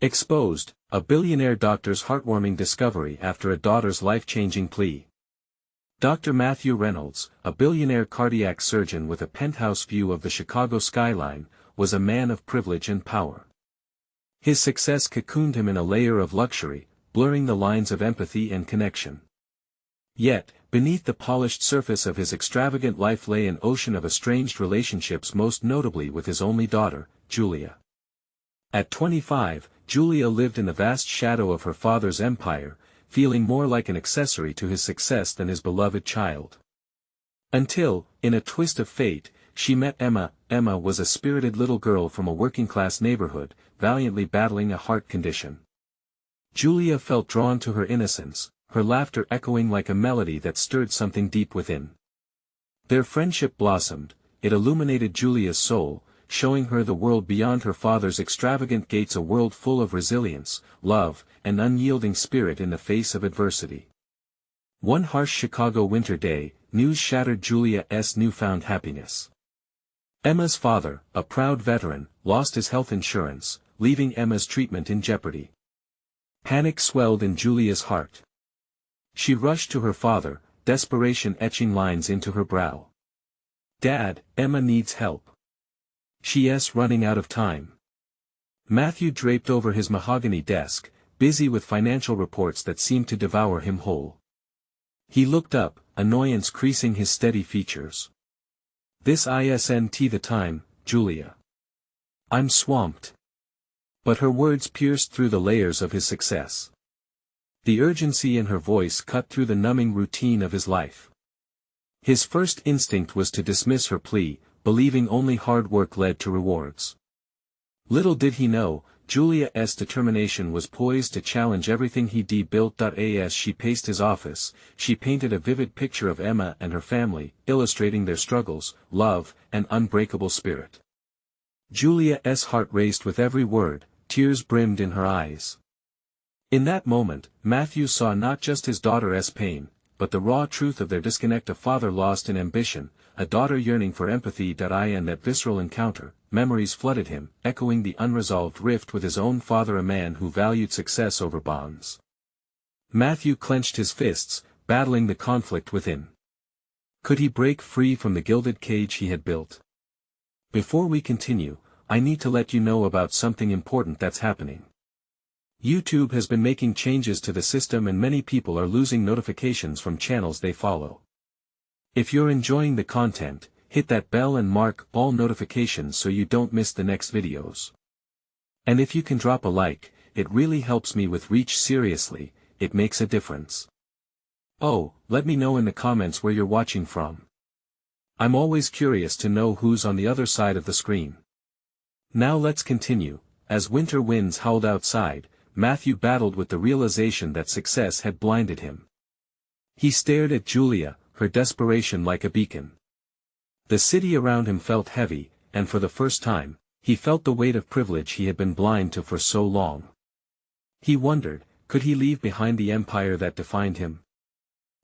Exposed, a billionaire doctor's heartwarming discovery after a daughter's life-changing plea. Dr. Matthew Reynolds, a billionaire cardiac surgeon with a penthouse view of the Chicago skyline, was a man of privilege and power. His success cocooned him in a layer of luxury, blurring the lines of empathy and connection. Yet, beneath the polished surface of his extravagant life lay an ocean of estranged relationships, most notably with his only daughter, Julia. At 25, Julia lived in the vast shadow of her father's empire, feeling more like an accessory to his success than his beloved child. Until, in a twist of fate, she met Emma. Emma was a spirited little girl from a working-class neighborhood, valiantly battling a heart condition. Julia felt drawn to her innocence, her laughter echoing like a melody that stirred something deep within. Their friendship blossomed, it illuminated Julia's soul, showing her the world beyond her father's extravagant gates, a world full of resilience, love, and unyielding spirit in the face of adversity. One harsh Chicago winter day, news shattered Julia's newfound happiness. Emma's father, a proud veteran, lost his health insurance, leaving Emma's treatment in jeopardy. Panic swelled in Julia's heart. She rushed to her father, desperation etching lines into her brow. "Dad, Emma needs help. She's running out of time." Matthew draped over his mahogany desk, busy with financial reports that seemed to devour him whole. He looked up, annoyance creasing his steady features. "This isn't the time, Julia. I'm swamped." But her words pierced through the layers of his success. The urgency in her voice cut through the numbing routine of his life. His first instinct was to dismiss her plea, believing only hard work led to rewards. Little did he know, Julia's determination was poised to challenge everything he built. As she paced his office, she painted a vivid picture of Emma and her family, illustrating their struggles, love, and unbreakable spirit. Julia's heart raced with every word, tears brimmed in her eyes. In that moment, Matthew saw not just his daughter's pain, but the raw truth of their disconnect, a father lost in ambition, a daughter yearning for empathy. In that visceral encounter, memories flooded him, echoing the unresolved rift with his own father, a man who valued success over bonds. Matthew clenched his fists, battling the conflict within. Could he break free from the gilded cage he had built? Before we continue, I need to let you know about something important that's happening. YouTube has been making changes to the system and many people are losing notifications from channels they follow. If you're enjoying the content, hit that bell and mark all notifications so you don't miss the next videos. And if you can drop a like, it really helps me with reach. Seriously, it makes a difference. Oh, let me know in the comments where you're watching from. I'm always curious to know who's on the other side of the screen. Now let's continue. As winter winds howled outside, Matthew battled with the realization that success had blinded him. He stared at Julia, her desperation like a beacon. The city around him felt heavy, and for the first time, he felt the weight of privilege he had been blind to for so long. He wondered, could he leave behind the empire that defined him?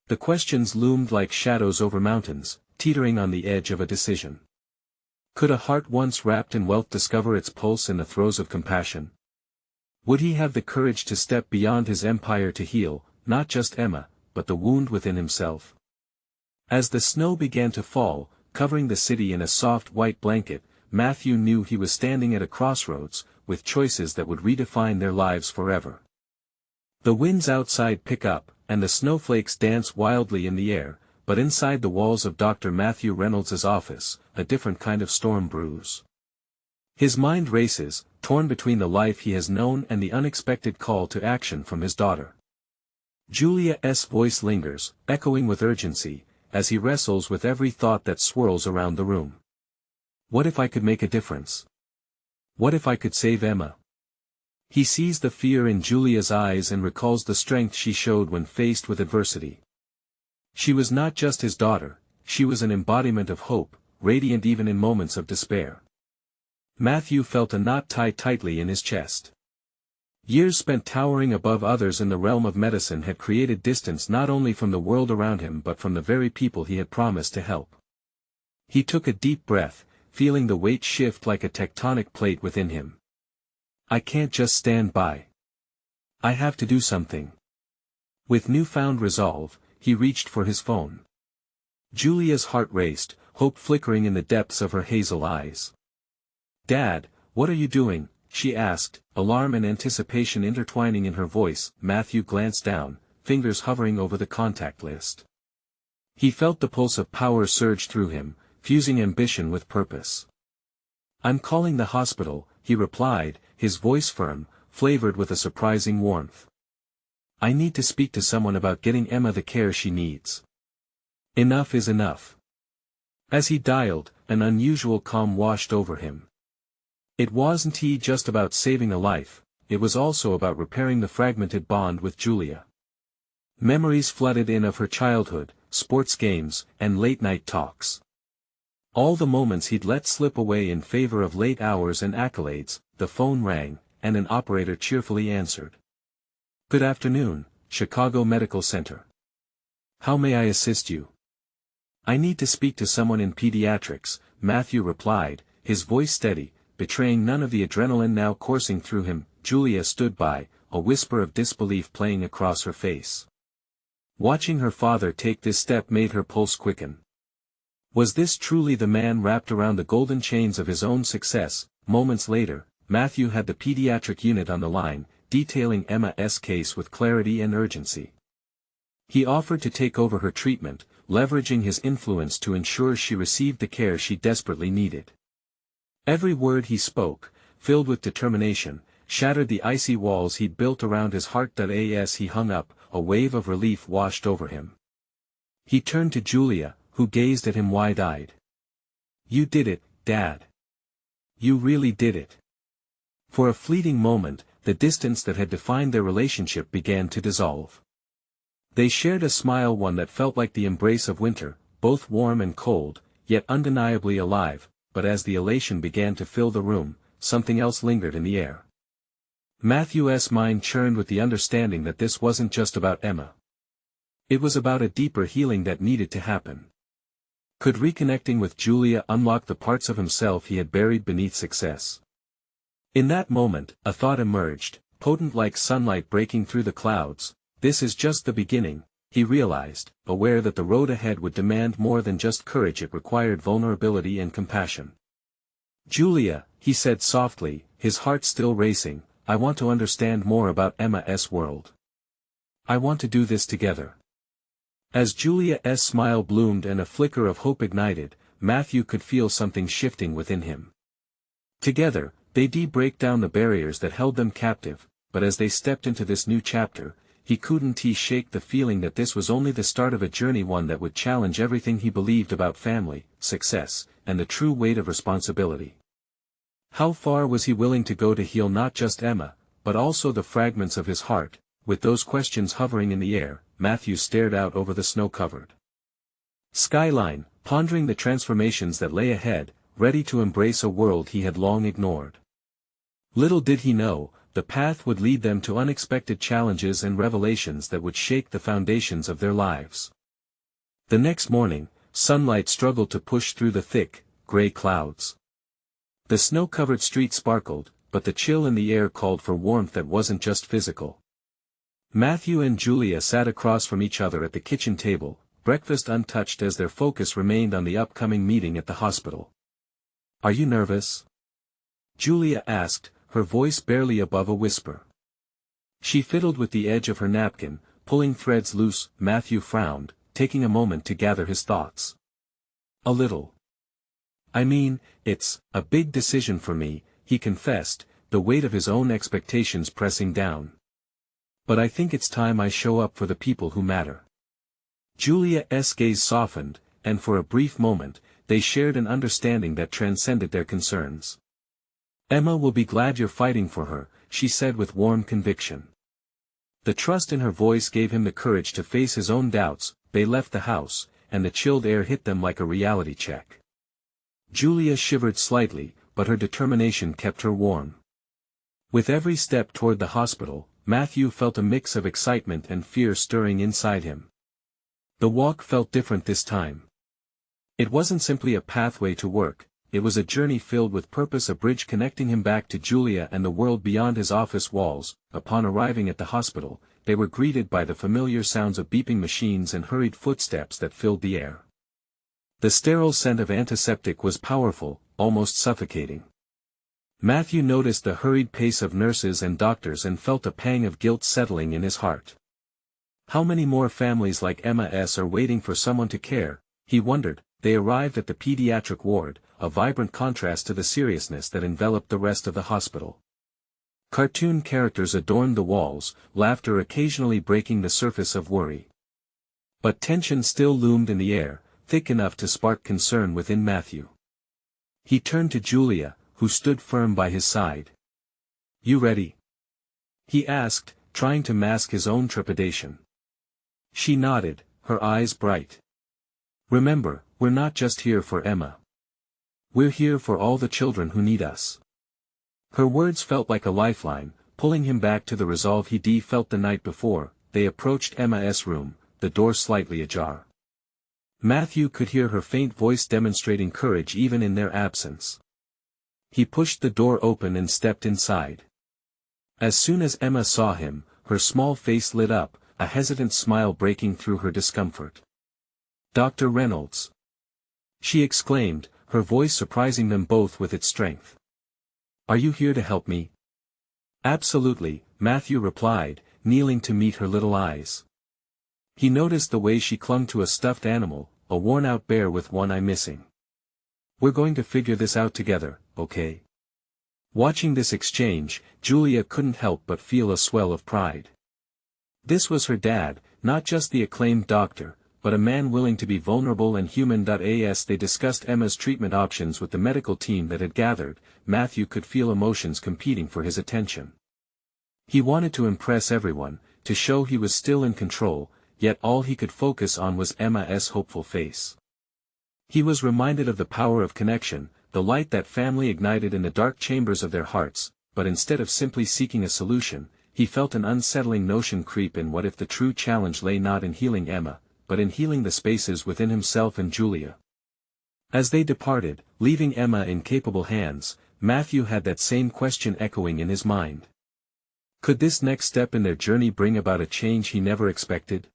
The questions loomed like shadows over mountains, teetering on the edge of a decision. Could a heart once wrapped in wealth discover its pulse in the throes of compassion? Would he have the courage to step beyond his empire to heal, not just Emma, but the wound within himself? As the snow began to fall, covering the city in a soft white blanket, Matthew knew he was standing at a crossroads, with choices that would redefine their lives forever. The winds outside pick up, and the snowflakes dance wildly in the air, but inside the walls of Dr. Matthew Reynolds' office, a different kind of storm brews. His mind races, torn between the life he has known and the unexpected call to action from his daughter. Julia's voice lingers, echoing with urgency, as he wrestles with every thought that swirls around the room. What if I could make a difference? What if I could save Emma? He sees the fear in Julia's eyes and recalls the strength she showed when faced with adversity. She was not just his daughter, she was an embodiment of hope, radiant even in moments of despair. Matthew felt a knot tied tightly in his chest. Years spent towering above others in the realm of medicine had created distance not only from the world around him but from the very people he had promised to help. He took a deep breath, feeling the weight shift like a tectonic plate within him. I can't just stand by. I have to do something. With newfound resolve, he reached for his phone. Julia's heart raced, hope flickering in the depths of her hazel eyes. "Dad, what are you doing?" she asked, alarm and anticipation intertwining in her voice. Matthew glanced down, fingers hovering over the contact list. He felt the pulse of power surge through him, fusing ambition with purpose. "I'm calling the hospital," he replied, his voice firm, flavored with a surprising warmth. "I need to speak to someone about getting Emma the care she needs. Enough is enough." As he dialed, an unusual calm washed over him. It wasn't just about saving a life, it was also about repairing the fragmented bond with Julia. Memories flooded in of her childhood, sports games, and late-night talks. All the moments he'd let slip away in favor of late hours and accolades. The phone rang, and an operator cheerfully answered. "Good afternoon, Chicago Medical Center. How may I assist you?" "I need to speak to someone in pediatrics," Matthew replied, his voice steady, betraying none of the adrenaline now coursing through him. Julia stood by, a whisper of disbelief playing across her face. Watching her father take this step made her pulse quicken. Was this truly the man wrapped around the golden chains of his own success? Moments later, Matthew had the pediatric unit on the line, detailing Emma's case with clarity and urgency. He offered to take over her treatment, leveraging his influence to ensure she received the care she desperately needed. Every word he spoke, filled with determination, shattered the icy walls he'd built around his heart. As he hung up, a wave of relief washed over him. He turned to Julia, who gazed at him wide-eyed. "You did it, Dad. You really did it." For a fleeting moment, the distance that had defined their relationship began to dissolve. They shared a smile, one that felt like the embrace of winter, both warm and cold, yet undeniably alive. But as the elation began to fill the room, something else lingered in the air. Matthew's mind churned with the understanding that this wasn't just about Emma. It was about a deeper healing that needed to happen. Could reconnecting with Julia unlock the parts of himself he had buried beneath success? In that moment, a thought emerged, potent like sunlight breaking through the clouds. This is just the beginning, he realized, aware that the road ahead would demand more than just courage. It required vulnerability and compassion. "Julia," he said softly, his heart still racing, "I want to understand more about Emma's world. I want to do this together." As Julia's smile bloomed and a flicker of hope ignited, Matthew could feel something shifting within him. Together, they'd break down the barriers that held them captive, but as they stepped into this new chapter, he couldn't shake the feeling that this was only the start of a journey, one that would challenge everything he believed about family, success, and the true weight of responsibility. How far was he willing to go to heal not just Emma, but also the fragments of his heart? With those questions hovering in the air, Matthew stared out over the snow-covered skyline, pondering the transformations that lay ahead, ready to embrace a world he had long ignored. Little did he know, the path would lead them to unexpected challenges and revelations that would shake the foundations of their lives. The next morning, sunlight struggled to push through the thick, gray clouds. The snow-covered street sparkled, but the chill in the air called for warmth that wasn't just physical. Matthew and Julia sat across from each other at the kitchen table, breakfast untouched as their focus remained on the upcoming meeting at the hospital. "Are you nervous?" Julia asked, her voice barely above a whisper. She fiddled with the edge of her napkin, pulling threads loose. Matthew frowned, taking a moment to gather his thoughts. "A little. I mean, it's a big decision for me," he confessed, the weight of his own expectations pressing down. "But I think it's time I show up for the people who matter." Julia's gaze softened, and for a brief moment, they shared an understanding that transcended their concerns. "Emma will be glad you're fighting for her," she said with warm conviction. The trust in her voice gave him the courage to face his own doubts. They left the house, and the chilled air hit them like a reality check. Julia shivered slightly, but her determination kept her warm. With every step toward the hospital, Matthew felt a mix of excitement and fear stirring inside him. The walk felt different this time. It wasn't simply a pathway to work, it was a journey filled with purpose, a bridge connecting him back to Julia and the world beyond his office walls. Upon arriving at the hospital, they were greeted by the familiar sounds of beeping machines and hurried footsteps that filled the air. The sterile scent of antiseptic was powerful, almost suffocating. Matthew noticed the hurried pace of nurses and doctors and felt a pang of guilt settling in his heart. How many more families like Emma's are waiting for someone to care, he wondered. They arrived at the pediatric ward, a vibrant contrast to the seriousness that enveloped the rest of the hospital. Cartoon characters adorned the walls, laughter occasionally breaking the surface of worry. But tension still loomed in the air, thick enough to spark concern within Matthew. He turned to Julia, who stood firm by his side. "You ready?" he asked, trying to mask his own trepidation. She nodded, her eyes bright. "Remember, we're not just here for Emma. We're here for all the children who need us." Her words felt like a lifeline, pulling him back to the resolve he'd felt the night before. They approached Emma's room, the door slightly ajar. Matthew could hear her faint voice demonstrating courage even in their absence. He pushed the door open and stepped inside. As soon as Emma saw him, her small face lit up, a hesitant smile breaking through her discomfort. "Dr. Reynolds!" she exclaimed, her voice surprising them both with its strength. "Are you here to help me?" "Absolutely," Matthew replied, kneeling to meet her little eyes. He noticed the way she clung to a stuffed animal, a worn-out bear with one eye missing. "We're going to figure this out together, okay?" Watching this exchange, Julia couldn't help but feel a swell of pride. This was her dad, not just the acclaimed doctor, but a man willing to be vulnerable and human. As they discussed Emma's treatment options with the medical team that had gathered, Matthew could feel emotions competing for his attention. He wanted to impress everyone, to show he was still in control, yet all he could focus on was Emma's hopeful face. He was reminded of the power of connection, the light that family ignited in the dark chambers of their hearts, but instead of simply seeking a solution, he felt an unsettling notion creep in. What if the true challenge lay not in healing Emma, but in healing the spaces within himself and Julia? As they departed, leaving Emma in capable hands, Matthew had that same question echoing in his mind. Could this next step in their journey bring about a change he never expected?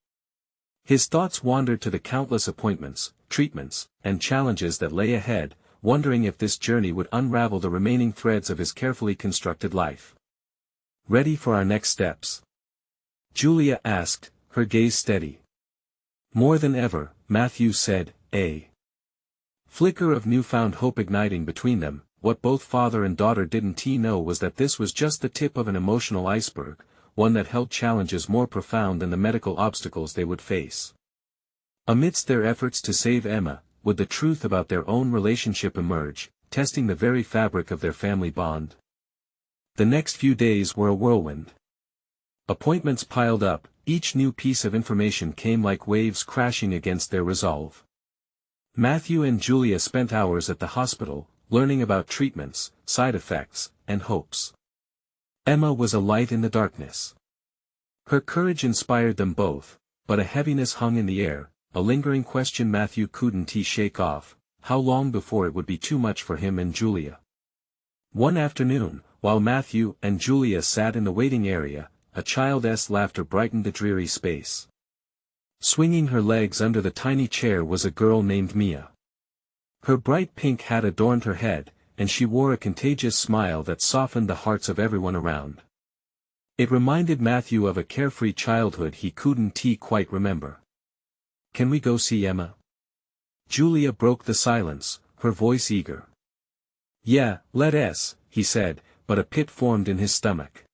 His thoughts wandered to the countless appointments, treatments, and challenges that lay ahead, wondering if this journey would unravel the remaining threads of his carefully constructed life. "Ready for our next steps?" Julia asked, her gaze steady. "More than ever," Matthew said, a flicker of newfound hope igniting between them. What both father and daughter didn't know was that this was just the tip of an emotional iceberg, one that held challenges more profound than the medical obstacles they would face. Amidst their efforts to save Emma, would the truth about their own relationship emerge, testing the very fabric of their family bond? The next few days were a whirlwind. Appointments piled up, each new piece of information came like waves crashing against their resolve. Matthew and Julia spent hours at the hospital, learning about treatments, side effects, and hopes. Emma was a light in the darkness. Her courage inspired them both, but a heaviness hung in the air, a lingering question Matthew couldn't shake off: how long before it would be too much for him and Julia? One afternoon, while Matthew and Julia sat in the waiting area, a child's laughter brightened the dreary space. Swinging her legs under the tiny chair was a girl named Mia. Her bright pink hat adorned her head, and she wore a contagious smile that softened the hearts of everyone around. It reminded Matthew of a carefree childhood he couldn't quite remember. "Can we go see Emma?" Julia broke the silence, her voice eager. "Yeah, let's," he said, but a pit formed in his stomach.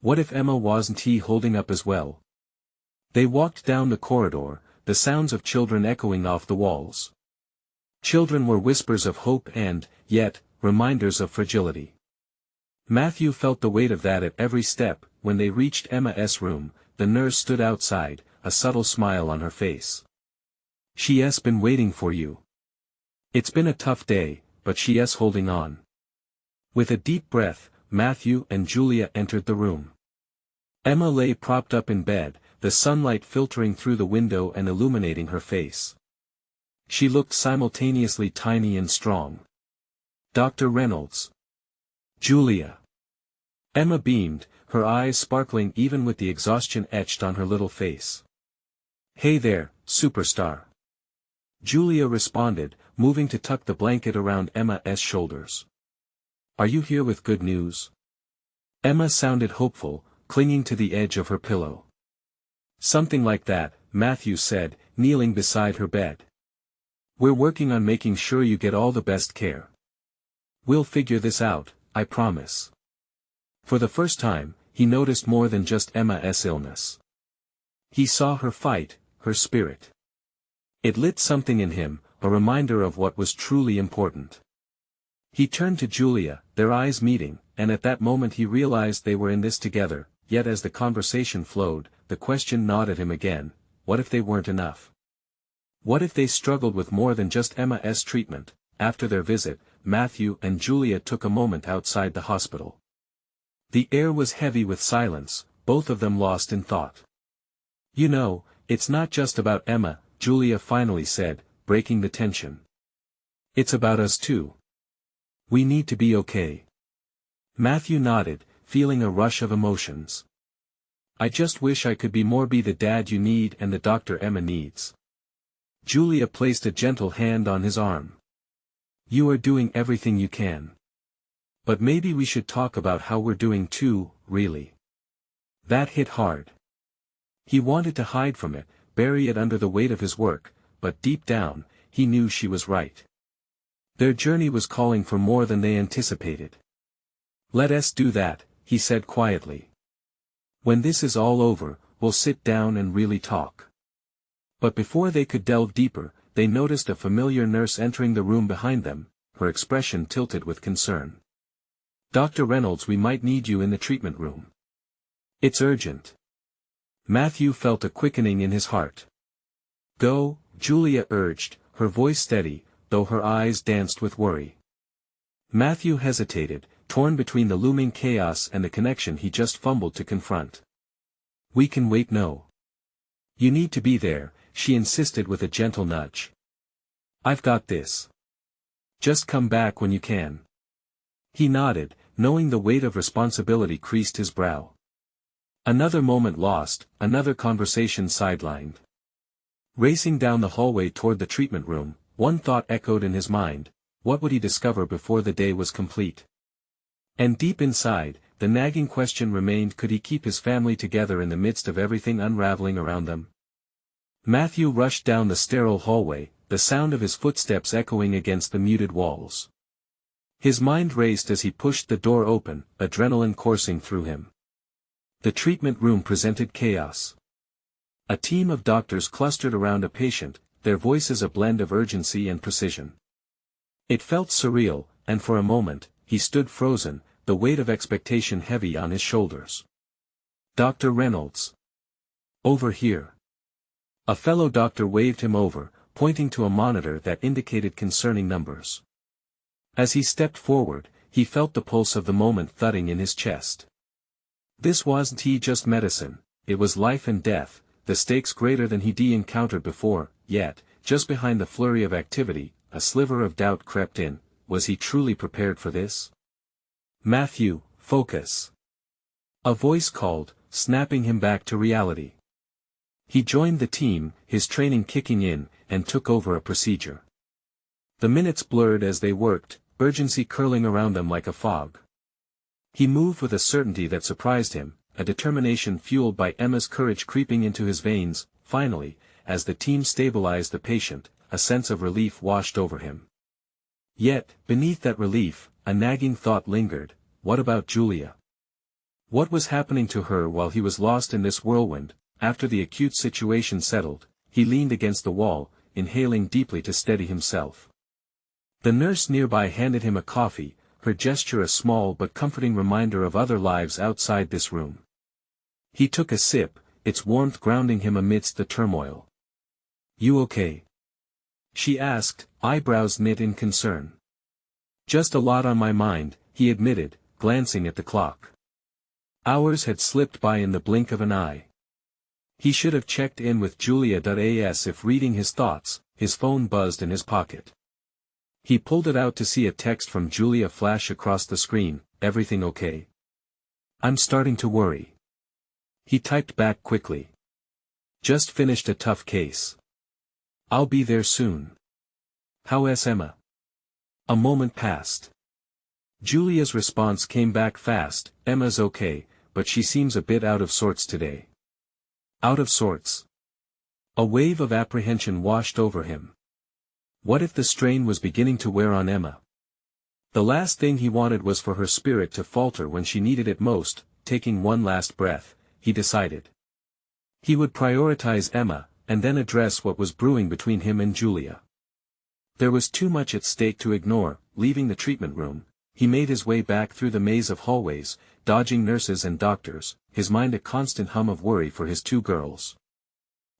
What if Emma wasn't holding up as well? They walked down the corridor, the sounds of children echoing off the walls. Children were whispers of hope and, yet, reminders of fragility. Matthew felt the weight of that at every step. When they reached Emma's room, the nurse stood outside, a subtle smile on her face. "She's been waiting for you. It's been a tough day, but she's holding on." With a deep breath, Matthew and Julia entered the room. Emma lay propped up in bed, the sunlight filtering through the window and illuminating her face. She looked simultaneously tiny and strong. Dr. Reynolds. Julia. Emma beamed, her eyes sparkling even with the exhaustion etched on her little face. Hey there, superstar. Julia responded, moving to tuck the blanket around Emma's shoulders. Are you here with good news? Emma sounded hopeful, clinging to the edge of her pillow. Something like that, Matthew said, kneeling beside her bed. We're working on making sure you get all the best care. We'll figure this out, I promise. For the first time, he noticed more than just Emma's illness. He saw her fight, her spirit. It lit something in him, a reminder of what was truly important. He turned to Julia, their eyes meeting, and at that moment he realized they were in this together, yet as the conversation flowed, the question gnawed at him again, what if they weren't enough? What if they struggled with more than just Emma's treatment? After their visit, Matthew and Julia took a moment outside the hospital. The air was heavy with silence, both of them lost in thought. You know, it's not just about Emma, Julia finally said, breaking the tension. It's about us too. We need to be okay. Matthew nodded, feeling a rush of emotions. I just wish I could be the dad you need and the doctor Emma needs. Julia placed a gentle hand on his arm. You are doing everything you can. But maybe we should talk about how we're doing too, really. That hit hard. He wanted to hide from it, bury it under the weight of his work, but deep down, he knew she was right. Their journey was calling for more than they anticipated. Let us do that, he said quietly. When this is all over, we'll sit down and really talk. But before they could delve deeper, they noticed a familiar nurse entering the room behind them, her expression tilted with concern. Dr. Reynolds, we might need you in the treatment room. It's urgent. Matthew felt a quickening in his heart. Go, Julia urged, her voice steady, though her eyes danced with worry. Matthew hesitated, torn between the looming chaos and the connection he just fumbled to confront. We can wait. No. You need to be there, she insisted with a gentle nudge. I've got this. Just come back when you can. He nodded, knowing the weight of responsibility creased his brow. Another moment lost, another conversation sidelined. Racing down the hallway toward the treatment room, one thought echoed in his mind, what would he discover before the day was complete? And deep inside, the nagging question remained, could he keep his family together in the midst of everything unraveling around them? Matthew rushed down the sterile hallway, the sound of his footsteps echoing against the muted walls. His mind raced as he pushed the door open, adrenaline coursing through him. The treatment room presented chaos. A team of doctors clustered around a patient, their voices a blend of urgency and precision. It felt surreal, and for a moment, he stood frozen, the weight of expectation heavy on his shoulders. Dr. Reynolds. Over here. A fellow doctor waved him over, pointing to a monitor that indicated concerning numbers. As he stepped forward, he felt the pulse of the moment thudding in his chest. This wasn't just medicine, it was life and death, the stakes greater than he'd encountered before, yet, just behind the flurry of activity, a sliver of doubt crept in. Was he truly prepared for this? Matthew, focus. A voice called, snapping him back to reality. He joined the team, his training kicking in, and took over a procedure. The minutes blurred as they worked, urgency curling around them like a fog. He moved with a certainty that surprised him, a determination fueled by Emma's courage creeping into his veins. Finally, as the team stabilized the patient, a sense of relief washed over him. Yet, beneath that relief, a nagging thought lingered, what about Julia? What was happening to her while he was lost in this whirlwind? After the acute situation settled, he leaned against the wall, inhaling deeply to steady himself. The nurse nearby handed him a coffee, her gesture a small but comforting reminder of other lives outside this room. He took a sip, its warmth grounding him amidst the turmoil. You okay? She asked, eyebrows knit in concern. Just a lot on my mind, he admitted, glancing at the clock. Hours had slipped by in the blink of an eye. He should have checked in with Julia. As if reading his thoughts, his phone buzzed in his pocket. He pulled it out to see a text from Julia flash across the screen. "Everything okay? I'm starting to worry." He typed back quickly. "Just finished a tough case. I'll be there soon. How's Emma?" A moment passed. Julia's response came back fast. "Emma's okay, but she seems a bit out of sorts today." Out of sorts? A wave of apprehension washed over him. What if the strain was beginning to wear on Emma? The last thing he wanted was for her spirit to falter when she needed it most. Taking one last breath, he decided he would prioritize Emma, and then address what was brewing between him and Julia. There was too much at stake to ignore. Leaving the treatment room, he made his way back through the maze of hallways, dodging nurses and doctors, his mind a constant hum of worry for his two girls.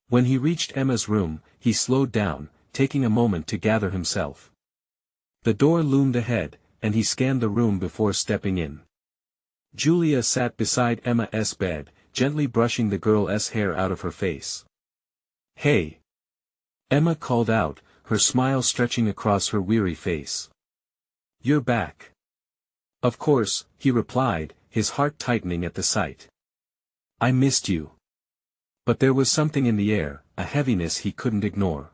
When he reached Emma's room, he slowed down, taking a moment to gather himself. The door loomed ahead, and he scanned the room before stepping in. Julia sat beside Emma's bed, gently brushing the girl's hair out of her face. "Hey!" Emma called out, her smile stretching across her weary face. "You're back." "Of course," he replied, his heart tightening at the sight. "I missed you." But there was something in the air, a heaviness he couldn't ignore.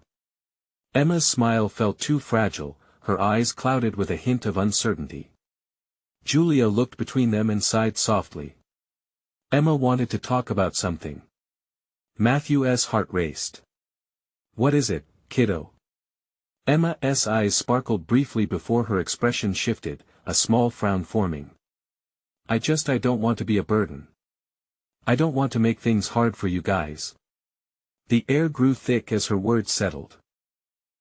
Emma's smile felt too fragile, her eyes clouded with a hint of uncertainty. Julia looked between them and sighed softly. Emma wanted to talk about something. Matthew's heart raced. "What is it, kiddo?" Emma's eyes sparkled briefly before her expression shifted, a small frown forming. I don't want to be a burden. I don't want to make things hard for you guys." The air grew thick as her words settled.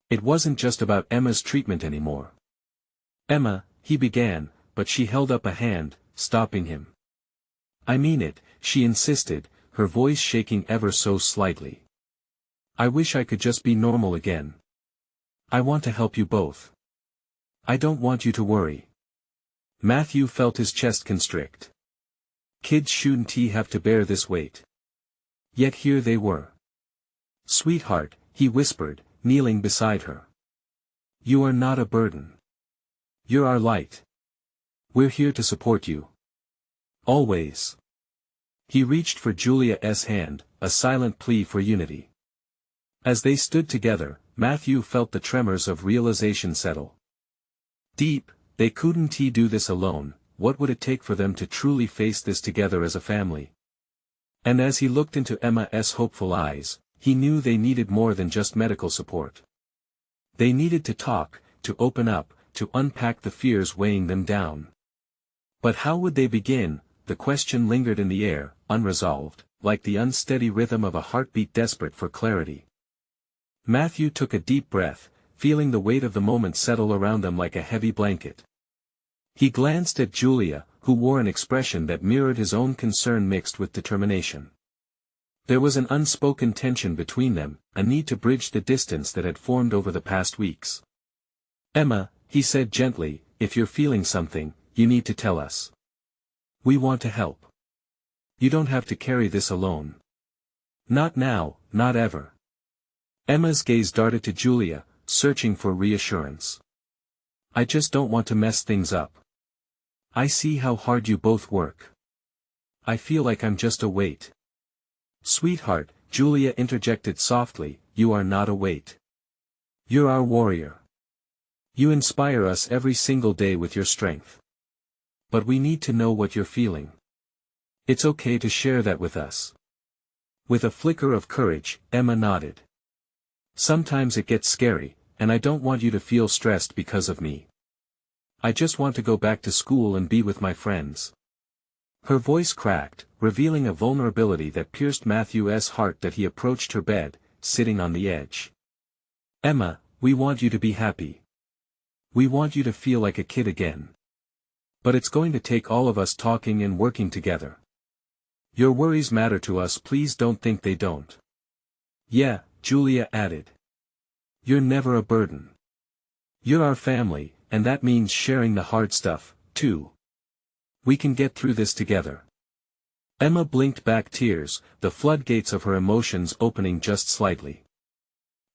It wasn't just about Emma's treatment anymore. "Emma," he began, but she held up a hand, stopping him. "I mean it," she insisted, her voice shaking ever so slightly. "I wish I could just be normal again. I want to help you both. I don't want you to worry." Matthew felt his chest constrict. Kids shouldn't have to bear this weight. Yet here they were. "Sweetheart," he whispered, kneeling beside her. "You are not a burden. You're our light. We're here to support you. Always." He reached for Julia's hand, a silent plea for unity. As they stood together, Matthew felt the tremors of realization settle. Deep, they couldn't do this alone. What would it take for them to truly face this together as a family? And as he looked into Emma's hopeful eyes, he knew they needed more than just medical support. They needed to talk, to open up, to unpack the fears weighing them down. But how would they begin? The question lingered in the air, unresolved, like the unsteady rhythm of a heartbeat desperate for clarity. Matthew took a deep breath, feeling the weight of the moment settle around them like a heavy blanket. He glanced at Julia, who wore an expression that mirrored his own concern mixed with determination. There was an unspoken tension between them, a need to bridge the distance that had formed over the past weeks. "Emma," he said gently, "if you're feeling something, you need to tell us. We want to help. You don't have to carry this alone. Not now, not ever." Emma's gaze darted to Julia, searching for reassurance. "I just don't want to mess things up. I see how hard you both work. I feel like I'm just a weight." "Sweetheart," Julia interjected softly, "you are not a weight. You're our warrior. You inspire us every single day with your strength. But we need to know what you're feeling. It's okay to share that with us." With a flicker of courage, Emma nodded. "Sometimes it gets scary, and I don't want you to feel stressed because of me. I just want to go back to school and be with my friends." Her voice cracked, revealing a vulnerability that pierced Matthew's heart as he approached her bed, sitting on the edge. "Emma, we want you to be happy. We want you to feel like a kid again. But it's going to take all of us talking and working together. Your worries matter to us, please don't think they don't." "Yeah," Julia added. "You're never a burden. You're our family, and that means sharing the hard stuff, too. We can get through this together." Emma blinked back tears, the floodgates of her emotions opening just slightly.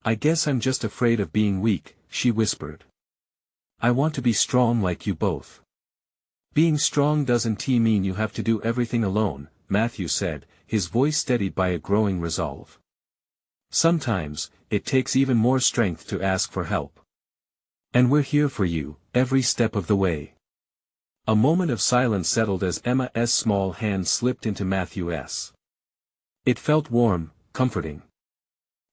"I guess I'm just afraid of being weak," she whispered. I want to be strong like you both. Being strong doesn't mean you have to do everything alone, Matthew said, his voice steadied by a growing resolve. Sometimes, it takes even more strength to ask for help. And we're here for you, every step of the way. A moment of silence settled as Emma's small hand slipped into Matthew's. It felt warm, comforting.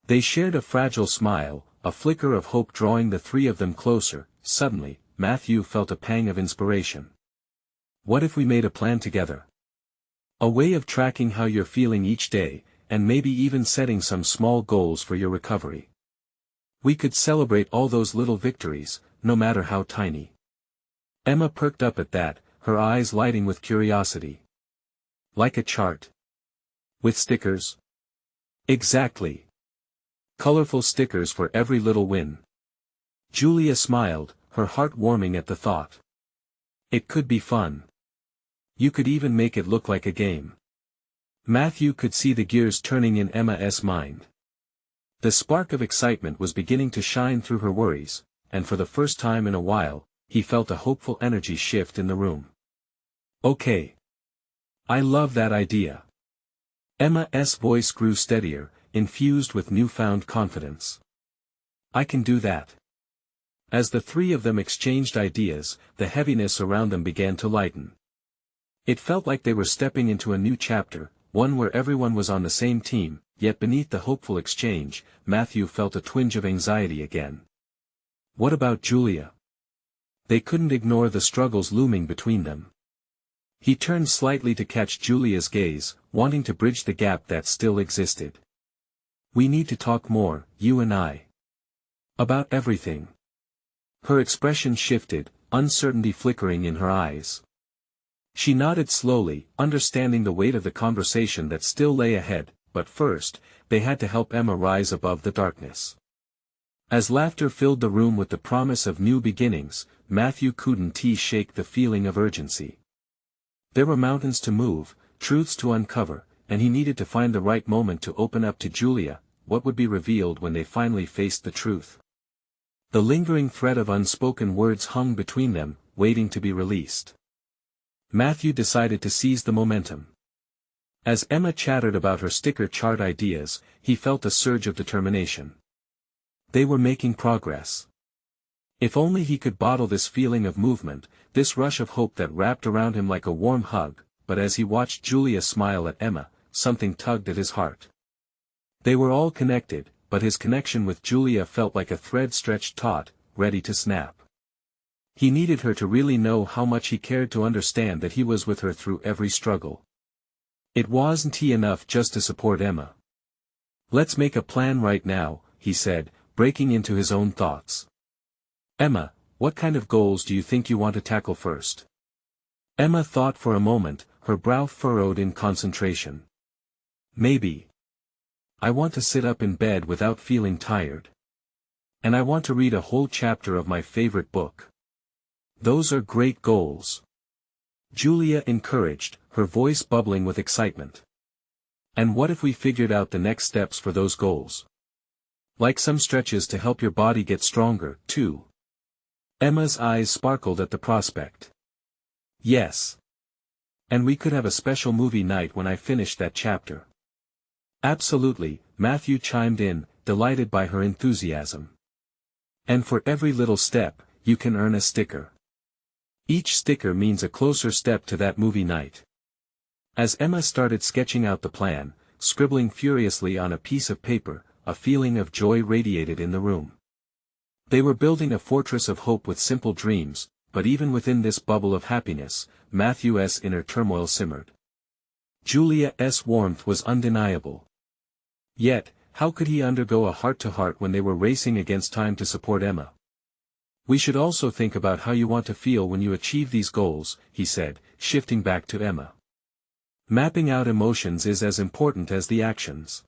They shared a fragile smile, a flicker of hope drawing the three of them closer. Suddenly, Matthew felt a pang of inspiration. What if we made a plan together? A way of tracking how you're feeling each day, and maybe even setting some small goals for your recovery. We could celebrate all those little victories, no matter how tiny. Emma perked up at that, her eyes lighting with curiosity. Like a chart. With stickers? Exactly. Colorful stickers for every little win. Julia smiled, her heart warming at the thought. It could be fun. You could even make it look like a game. Matthew could see the gears turning in Emma's mind. The spark of excitement was beginning to shine through her worries, and for the first time in a while, he felt a hopeful energy shift in the room. Okay. I love that idea. Emma's voice grew steadier, infused with newfound confidence. I can do that. As the three of them exchanged ideas, the heaviness around them began to lighten. It felt like they were stepping into a new chapter, one where everyone was on the same team, yet beneath the hopeful exchange, Matthew felt a twinge of anxiety again. What about Julia? They couldn't ignore the struggles looming between them. He turned slightly to catch Julia's gaze, wanting to bridge the gap that still existed. We need to talk more, you and I. About everything. Her expression shifted, uncertainty flickering in her eyes. She nodded slowly, understanding the weight of the conversation that still lay ahead, but first, they had to help Emma rise above the darkness. As laughter filled the room with the promise of new beginnings, Matthew couldn't shake the feeling of urgency. There were mountains to move, truths to uncover, and he needed to find the right moment to open up to Julia, what would be revealed when they finally faced the truth. The lingering thread of unspoken words hung between them, waiting to be released. Matthew decided to seize the momentum. As Emma chattered about her sticker chart ideas, he felt a surge of determination. They were making progress. If only he could bottle this feeling of movement, this rush of hope that wrapped around him like a warm hug, but as he watched Julia smile at Emma, something tugged at his heart. They were all connected, but his connection with Julia felt like a thread stretched taut, ready to snap. He needed her to really know how much he cared to understand that he was with her through every struggle. It wasn't enough just to support Emma. Let's make a plan right now, he said, breaking into his own thoughts. Emma, what kind of goals do you think you want to tackle first? Emma thought for a moment, her brow furrowed in concentration. Maybe. I want to sit up in bed without feeling tired. And I want to read a whole chapter of my favorite book. Those are great goals. Julia encouraged, her voice bubbling with excitement. And what if we figured out the next steps for those goals? Like some stretches to help your body get stronger, too. Emma's eyes sparkled at the prospect. Yes. And we could have a special movie night when I finish that chapter. Absolutely, Matthew chimed in, delighted by her enthusiasm. And for every little step, you can earn a sticker. Each sticker means a closer step to that movie night. As Emma started sketching out the plan, scribbling furiously on a piece of paper, a feeling of joy radiated in the room. They were building a fortress of hope with simple dreams, but even within this bubble of happiness, Matthew's inner turmoil simmered. Julia's warmth was undeniable. Yet, how could he undergo a heart-to-heart when they were racing against time to support Emma? We should also think about how you want to feel when you achieve these goals, he said, shifting back to Emma. Mapping out emotions is as important as the actions.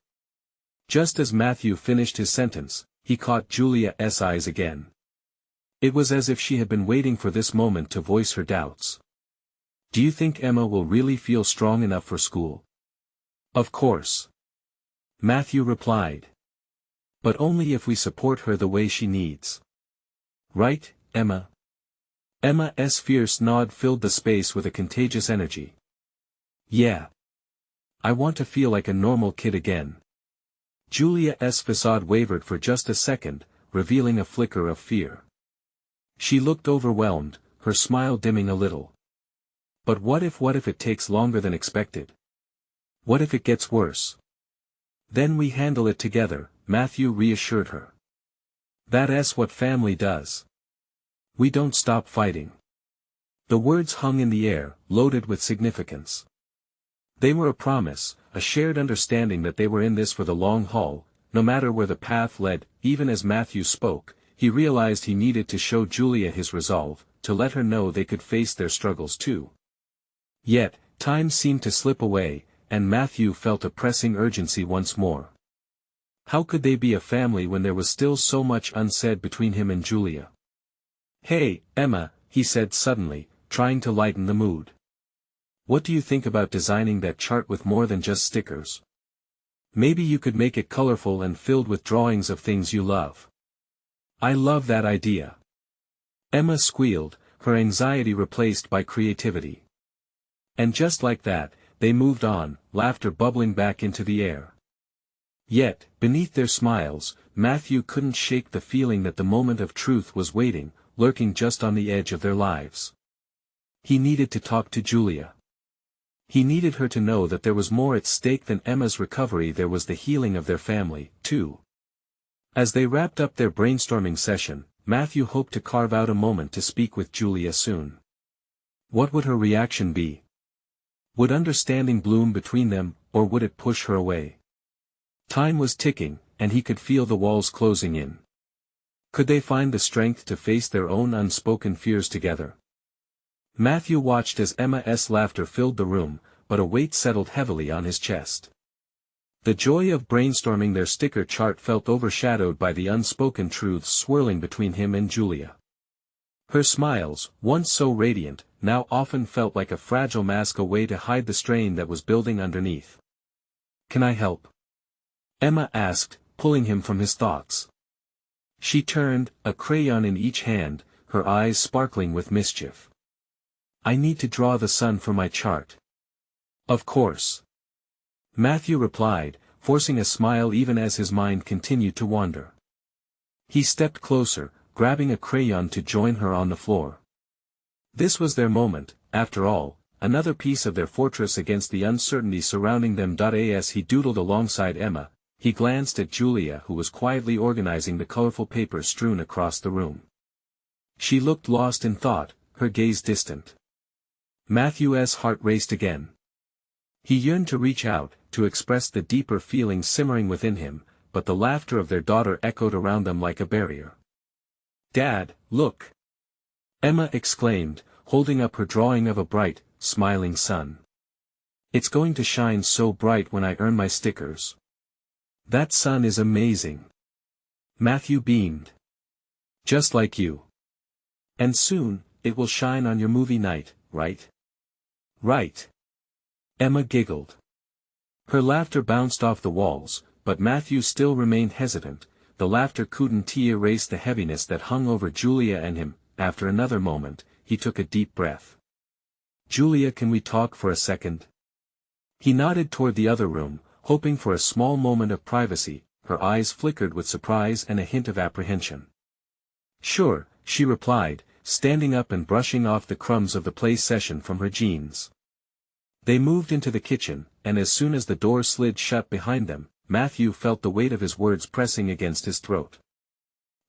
Just as Matthew finished his sentence, he caught Julia's eyes again. It was as if she had been waiting for this moment to voice her doubts. Do you think Emma will really feel strong enough for school? Of course. Matthew replied. But only if we support her the way she needs. Right, Emma? Emma's fierce nod filled the space with a contagious energy. Yeah. I want to feel like a normal kid again. Julia's facade wavered for just a second, revealing a flicker of fear. She looked overwhelmed, her smile dimming a little. But what if it takes longer than expected? What if it gets worse? Then we handle it together, Matthew reassured her. That's what family does. We don't stop fighting. The words hung in the air, loaded with significance. They were a promise, a shared understanding that they were in this for the long haul, no matter where the path led. Even as Matthew spoke, he realized he needed to show Julia his resolve, to let her know they could face their struggles too. Yet, time seemed to slip away, and Matthew felt a pressing urgency once more. How could they be a family when there was still so much unsaid between him and Julia? Hey, Emma, he said suddenly, trying to lighten the mood. What do you think about designing that chart with more than just stickers? Maybe you could make it colorful and filled with drawings of things you love. I love that idea. Emma squealed, her anxiety replaced by creativity. And just like that, they moved on, laughter bubbling back into the air. Yet, beneath their smiles, Matthew couldn't shake the feeling that the moment of truth was waiting, lurking just on the edge of their lives. He needed to talk to Julia. He needed her to know that there was more at stake than Emma's recovery. There was the healing of their family, too. As they wrapped up their brainstorming session, Matthew hoped to carve out a moment to speak with Julia soon. What would her reaction be? Would understanding bloom between them, or would it push her away? Time was ticking, and he could feel the walls closing in. Could they find the strength to face their own unspoken fears together? Matthew watched as Emma's laughter filled the room, but a weight settled heavily on his chest. The joy of brainstorming their sticker chart felt overshadowed by the unspoken truths swirling between him and Julia. Her smiles, once so radiant, now often felt like a fragile mask, a way to hide the strain that was building underneath. Can I help? Emma asked, pulling him from his thoughts. She turned, a crayon in each hand, her eyes sparkling with mischief. I need to draw the sun for my chart. Of course. Matthew replied, forcing a smile even as his mind continued to wander. He stepped closer, grabbing a crayon to join her on the floor. This was their moment, after all, another piece of their fortress against the uncertainty surrounding them. As he doodled alongside Emma, he glanced at Julia, who was quietly organizing the colorful papers strewn across the room. She looked lost in thought, her gaze distant. Matthew's heart raced again. He yearned to reach out, to express the deeper feelings simmering within him, but the laughter of their daughter echoed around them like a barrier. Dad, look! Emma exclaimed, holding up her drawing of a bright, smiling sun. It's going to shine so bright when I earn my stickers. That sun is amazing. Matthew beamed. Just like you. And soon, it will shine on your movie night, right? Right. Emma giggled. Her laughter bounced off the walls, but Matthew still remained hesitant. The laughter couldn't erase the heaviness that hung over Julia and him. After another moment, he took a deep breath. Julia, can we talk for a second? He nodded toward the other room, hoping for a small moment of privacy. Her eyes flickered with surprise and a hint of apprehension. Sure, she replied, standing up and brushing off the crumbs of the play session from her jeans. They moved into the kitchen, and as soon as the door slid shut behind them, Matthew felt the weight of his words pressing against his throat.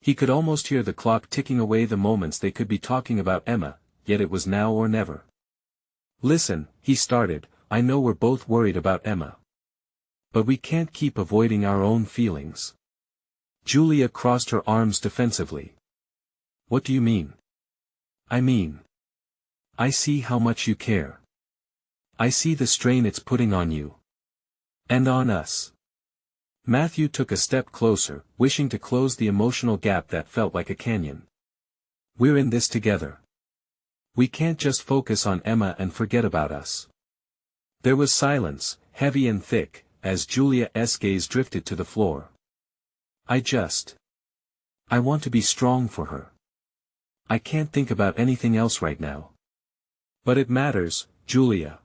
He could almost hear the clock ticking away, the moments they could be talking about Emma, yet it was now or never. Listen, he started, I know we're both worried about Emma. But we can't keep avoiding our own feelings. Julia crossed her arms defensively. What do you mean? I mean, I see how much you care. I see the strain it's putting on you. And on us. Matthew took a step closer, wishing to close the emotional gap that felt like a canyon. We're in this together. We can't just focus on Emma and forget about us. There was silence, heavy and thick, as Julia's gaze drifted to the floor. I want to be strong for her. I can't think about anything else right now. But it matters, Julia.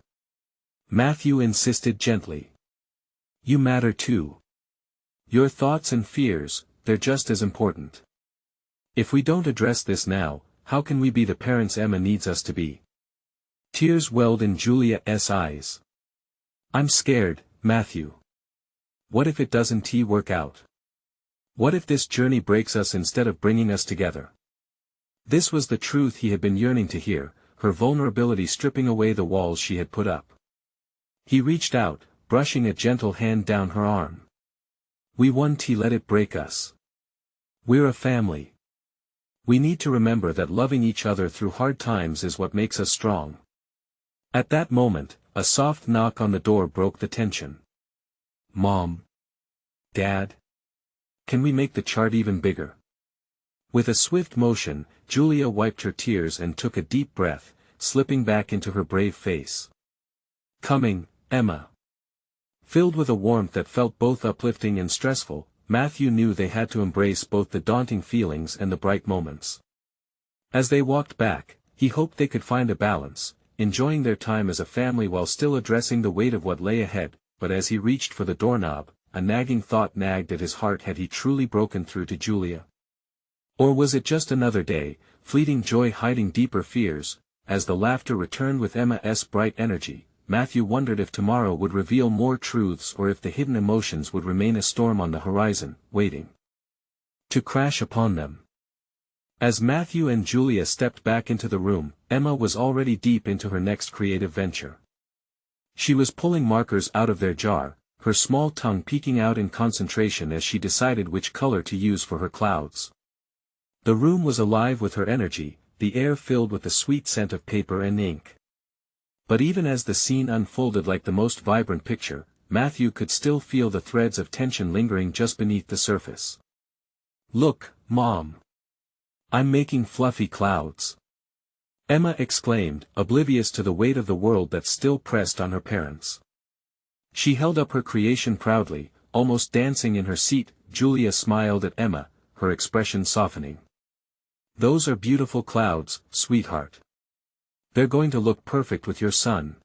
Matthew insisted gently. You matter too. Your thoughts and fears, they're just as important. If we don't address this now, how can we be the parents Emma needs us to be? Tears welled in Julia's eyes. I'm scared, Matthew. What if it doesn't work out? What if this journey breaks us instead of bringing us together? This was the truth he had been yearning to hear, her vulnerability stripping away the walls she had put up. He reached out, brushing a gentle hand down her arm. We won't let it break us. We're a family. We need to remember that loving each other through hard times is what makes us strong. At that moment, a soft knock on the door broke the tension. Mom. Dad. Can we make the chart even bigger? With a swift motion, Julia wiped her tears and took a deep breath, slipping back into her brave face. Coming, Emma. Filled with a warmth that felt both uplifting and stressful, Matthew knew they had to embrace both the daunting feelings and the bright moments. As they walked back, he hoped they could find a balance, enjoying their time as a family while still addressing the weight of what lay ahead, but as he reached for the doorknob, a nagging thought nagged at his heart: had he truly broken through to Julia? Or was it just another day, fleeting joy hiding deeper fears? As the laughter returned with Emma's bright energy, Matthew wondered if tomorrow would reveal more truths or if the hidden emotions would remain a storm on the horizon, waiting to crash upon them. As Matthew and Julia stepped back into the room, Emma was already deep into her next creative venture. She was pulling markers out of their jar, her small tongue peeking out in concentration as she decided which color to use for her clouds. The room was alive with her energy, the air filled with the sweet scent of paper and ink. But even as the scene unfolded like the most vibrant picture, Matthew could still feel the threads of tension lingering just beneath the surface. Look, Mom. I'm making fluffy clouds. Emma exclaimed, oblivious to the weight of the world that still pressed on her parents. She held up her creation proudly, almost dancing in her seat. Julia smiled at Emma, her expression softening. Those are beautiful clouds, sweetheart. They're going to look perfect with your son.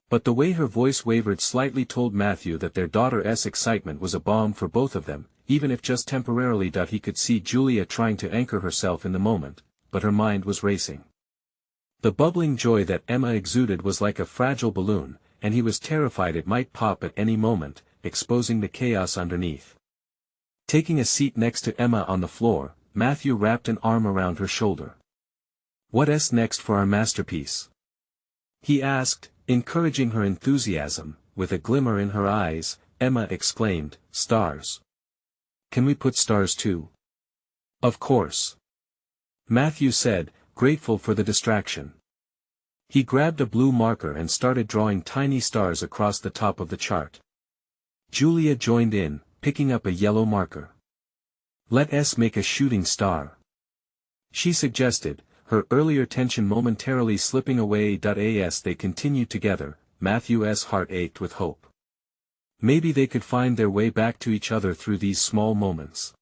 But the way her voice wavered slightly told Matthew that their daughter's excitement was a balm for both of them, even if just temporarily. He could see Julia trying to anchor herself in the moment, but her mind was racing. The bubbling joy that Emma exuded was like a fragile balloon, and he was terrified it might pop at any moment, exposing the chaos underneath. Taking a seat next to Emma on the floor, Matthew wrapped an arm around her shoulder. What's next for our masterpiece? He asked, encouraging her enthusiasm. With a glimmer in her eyes, Emma exclaimed, stars. Can we put stars too? Of course. Matthew said, grateful for the distraction. He grabbed a blue marker and started drawing tiny stars across the top of the chart. Julia joined in, picking up a yellow marker. Let's make a shooting star. She suggested, her earlier tension momentarily slipping away. As they continued together, Matthew's heart ached with hope. Maybe they could find their way back to each other through these small moments.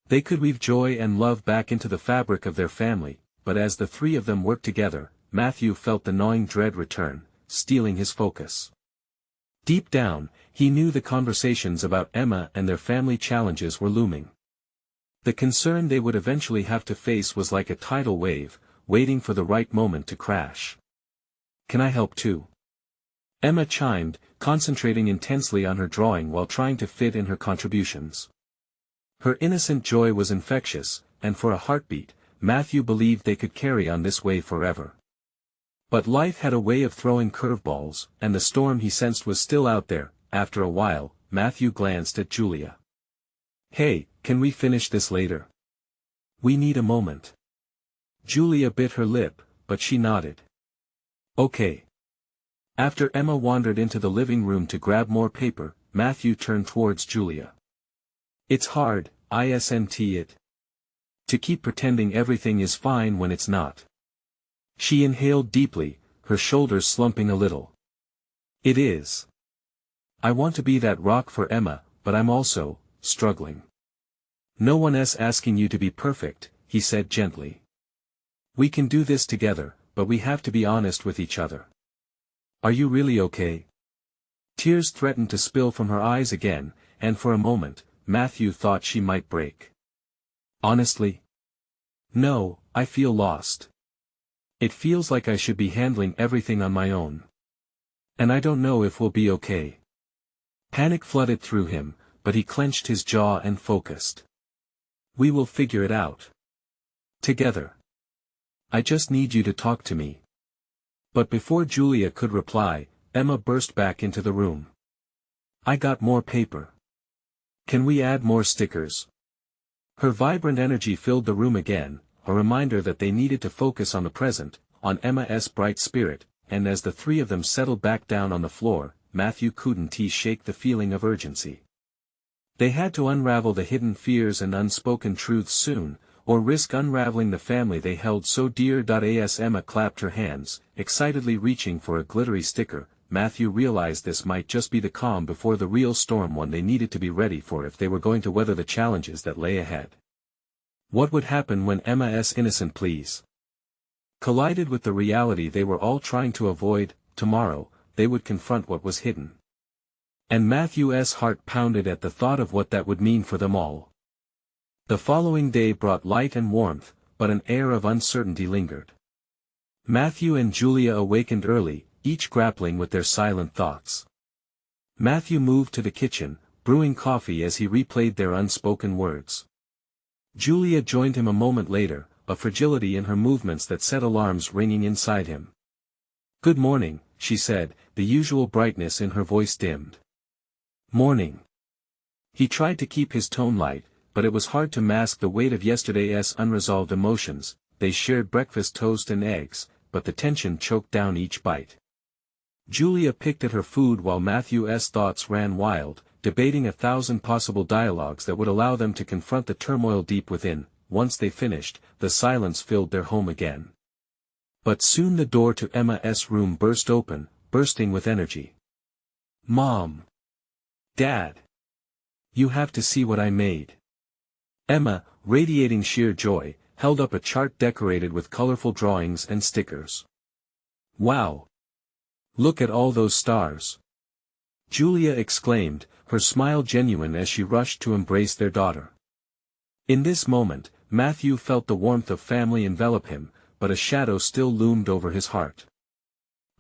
They could weave joy and love back into the fabric of their family, but as the three of them worked together, Matthew felt the gnawing dread return, stealing his focus. Deep down, he knew the conversations about Emma and their family challenges were looming. The concern they would eventually have to face was like a tidal wave, waiting for the right moment to crash. Can I help too? Emma chimed, concentrating intensely on her drawing while trying to fit in her contributions. Her innocent joy was infectious, and for a heartbeat, Matthew believed they could carry on this way forever. But life had a way of throwing curveballs, and the storm he sensed was still out there. After a while, Matthew glanced at Julia. Hey, can we finish this later? We need a moment. Julia bit her lip, but she nodded. Okay. After Emma wandered into the living room to grab more paper, Matthew turned towards Julia. It's hard, isn't it? To keep pretending everything is fine when it's not. She inhaled deeply, her shoulders slumping a little. It is. I want to be that rock for Emma, but I'm also struggling. No one's asking you to be perfect, he said gently. We can do this together, but we have to be honest with each other. Are you really okay? Tears threatened to spill from her eyes again, and for a moment, Matthew thought she might break. Honestly? No, I feel lost. It feels like I should be handling everything on my own. And I don't know if we'll be okay. Panic flooded through him, but he clenched his jaw and focused. We will figure it out. Together. I just need you to talk to me. But before Julia could reply, Emma burst back into the room. I got more paper. Can we add more stickers? Her vibrant energy filled the room again, a reminder that they needed to focus on the present, on Emma's bright spirit, and as the three of them settled back down on the floor, Matthew couldn't shake the feeling of urgency. They had to unravel the hidden fears and unspoken truths soon, or risk unraveling the family they held so dear. As Emma clapped her hands, excitedly reaching for a glittery sticker, Matthew realized this might just be the calm before the real storm, one they needed to be ready for if they were going to weather the challenges that lay ahead. What would happen when Emma's innocent pleas collided with the reality they were all trying to avoid? Tomorrow, they would confront what was hidden. And Matthew's heart pounded at the thought of what that would mean for them all. The following day brought light and warmth, but an air of uncertainty lingered. Matthew and Julia awakened early, each grappling with their silent thoughts. Matthew moved to the kitchen, brewing coffee as he replayed their unspoken words. Julia joined him a moment later, a fragility in her movements that set alarms ringing inside him. Good morning, she said, the usual brightness in her voice dimmed. Morning. He tried to keep his tone light, but it was hard to mask the weight of yesterday's unresolved emotions. They shared breakfast toast and eggs, but the tension choked down each bite. Julia picked at her food while Matthew's thoughts ran wild, debating 1,000 possible dialogues that would allow them to confront the turmoil deep within. Once they finished, the silence filled their home again. But soon the door to Emma's room burst open, bursting with energy. Mom! Dad! You have to see what I made. Emma, radiating sheer joy, held up a chart decorated with colorful drawings and stickers. Wow! Look at all those stars! Julia exclaimed, her smile genuine as she rushed to embrace their daughter. In this moment, Matthew felt the warmth of family envelop him, but a shadow still loomed over his heart.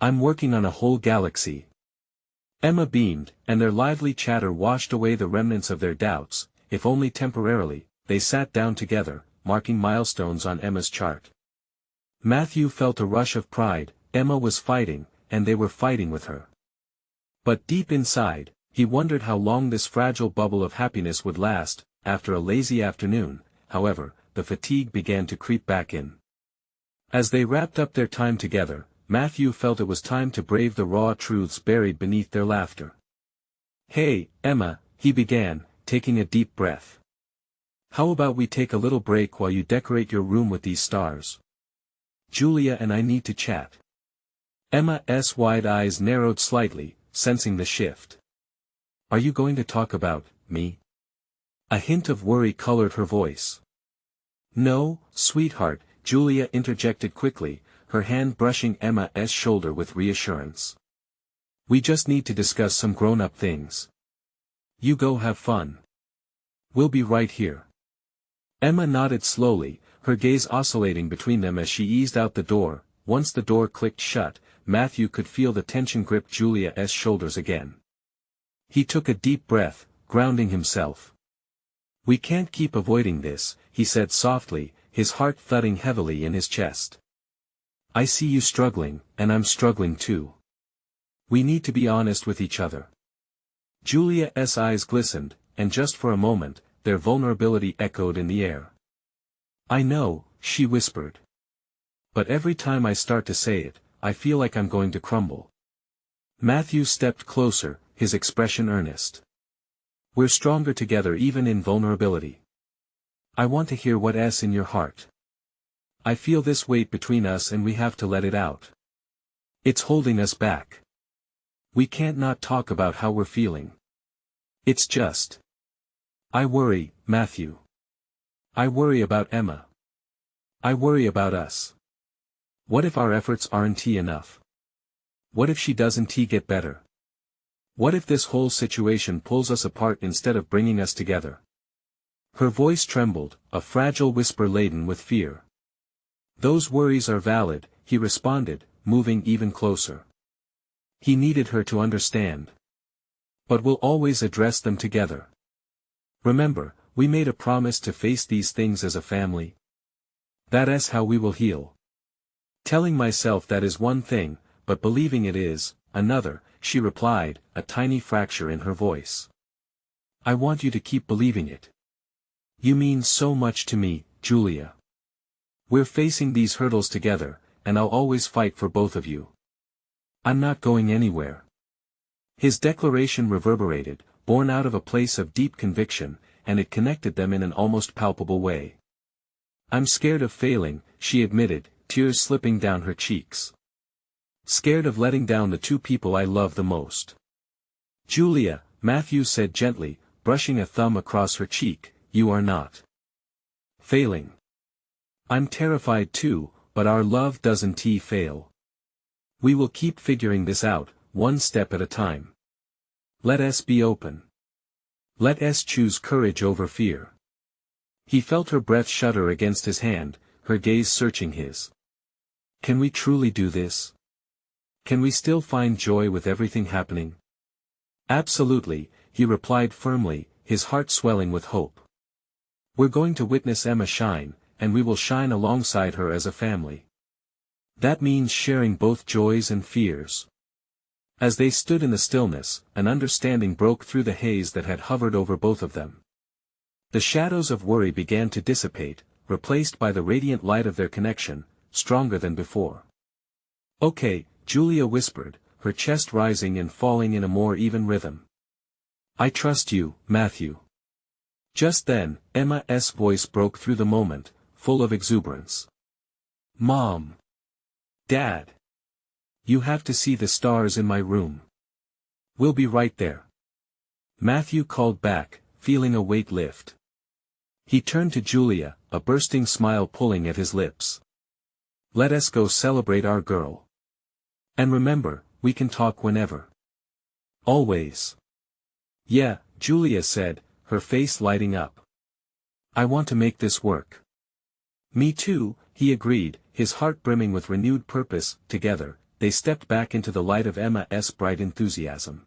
I'm working on a whole galaxy. Emma beamed, and their lively chatter washed away the remnants of their doubts. If only temporarily. They sat down together, marking milestones on Emma's chart. Matthew felt a rush of pride. Emma was fighting, and they were fighting with her. But deep inside, he wondered how long this fragile bubble of happiness would last. After a lazy afternoon, however, the fatigue began to creep back in. As they wrapped up their time together, Matthew felt it was time to brave the raw truths buried beneath their laughter. Hey, Emma, he began, taking a deep breath. How about we take a little break while you decorate your room with these stars? Julia and I need to chat. Emma's wide eyes narrowed slightly, sensing the shift. Are you going to talk about me? A hint of worry colored her voice. No, sweetheart, Julia interjected quickly, her hand brushing Emma's shoulder with reassurance. We just need to discuss some grown-up things. You go have fun. We'll be right here. Emma nodded slowly, her gaze oscillating between them as she eased out the door. Once the door clicked shut, Matthew could feel the tension grip Julia's shoulders again. He took a deep breath, grounding himself. We can't keep avoiding this, he said softly, his heart thudding heavily in his chest. I see you struggling, and I'm struggling too. We need to be honest with each other. Julia's eyes glistened, and just for a moment, their vulnerability echoed in the air. I know, she whispered. But every time I start to say it, I feel like I'm going to crumble. Matthew stepped closer, his expression earnest. We're stronger together even in vulnerability. I want to hear what's in your heart. I feel this weight between us and we have to let it out. It's holding us back. We can't not talk about how we're feeling. It's just. I worry, Matthew. I worry about Emma. I worry about us. What if our efforts aren't enough? What if she doesn't get better? What if this whole situation pulls us apart instead of bringing us together? Her voice trembled, a fragile whisper laden with fear. Those worries are valid, he responded, moving even closer. He needed her to understand. But we'll always address them together. Remember, we made a promise to face these things as a family. That's how we will heal. Telling myself that is one thing, but believing it is another, she replied, a tiny fracture in her voice. I want you to keep believing it. You mean so much to me, Julia. We're facing these hurdles together, and I'll always fight for both of you. I'm not going anywhere. His declaration reverberated, born out of a place of deep conviction, and it connected them in an almost palpable way. I'm scared of failing, she admitted, tears slipping down her cheeks. Scared of letting down the two people I love the most. Julia, Matthew said gently, brushing a thumb across her cheek, you are not failing. I'm terrified too, but our love doesn't fail. We will keep figuring this out, one step at a time. Let us be open. Let us choose courage over fear. He felt her breath shudder against his hand, her gaze searching his. Can we truly do this? Can we still find joy with everything happening? Absolutely, he replied firmly, his heart swelling with hope. We're going to witness Emma shine, and we will shine alongside her as a family. That means sharing both joys and fears. As they stood in the stillness, an understanding broke through the haze that had hovered over both of them. The shadows of worry began to dissipate, replaced by the radiant light of their connection, stronger than before. Okay, Julia whispered, her chest rising and falling in a more even rhythm. I trust you, Matthew. Just then, Emma's voice broke through the moment, full of exuberance. Mom! Dad! You have to see the stars in my room. We'll be right there. Matthew called back, feeling a weight lift. He turned to Julia, a bursting smile pulling at his lips. Let us go celebrate our girl. And remember, we can talk whenever. Always. Yeah, Julia said, her face lighting up. I want to make this work. Me too, he agreed, his heart brimming with renewed purpose. Together, they stepped back into the light of Emma's bright enthusiasm.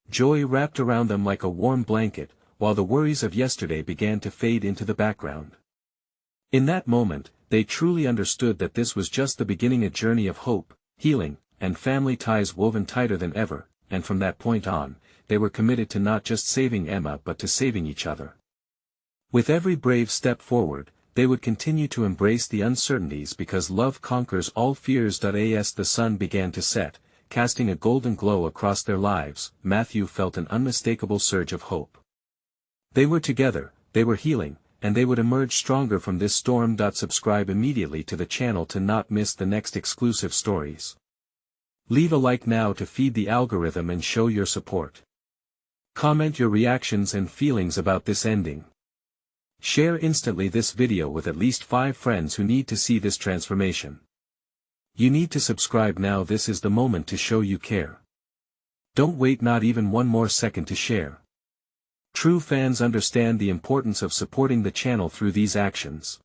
Joy wrapped around them like a warm blanket, while the worries of yesterday began to fade into the background. In that moment, they truly understood that this was just the beginning, a journey of hope, healing, and family ties woven tighter than ever, and from that point on, they were committed to not just saving Emma but to saving each other. With every brave step forward, they would continue to embrace the uncertainties because love conquers all fears. As the sun began to set, casting a golden glow across their lives, Matthew felt an unmistakable surge of hope. They were together, they were healing, and they would emerge stronger from this storm. Subscribe immediately to the channel to not miss the next exclusive stories. Leave a like now to feed the algorithm and show your support. Comment your reactions and feelings about this ending. Share instantly this video with at least 5 friends who need to see this transformation. You need to subscribe now. This is the moment to show you care. Don't wait not even one more second to share. True fans understand the importance of supporting the channel through these actions.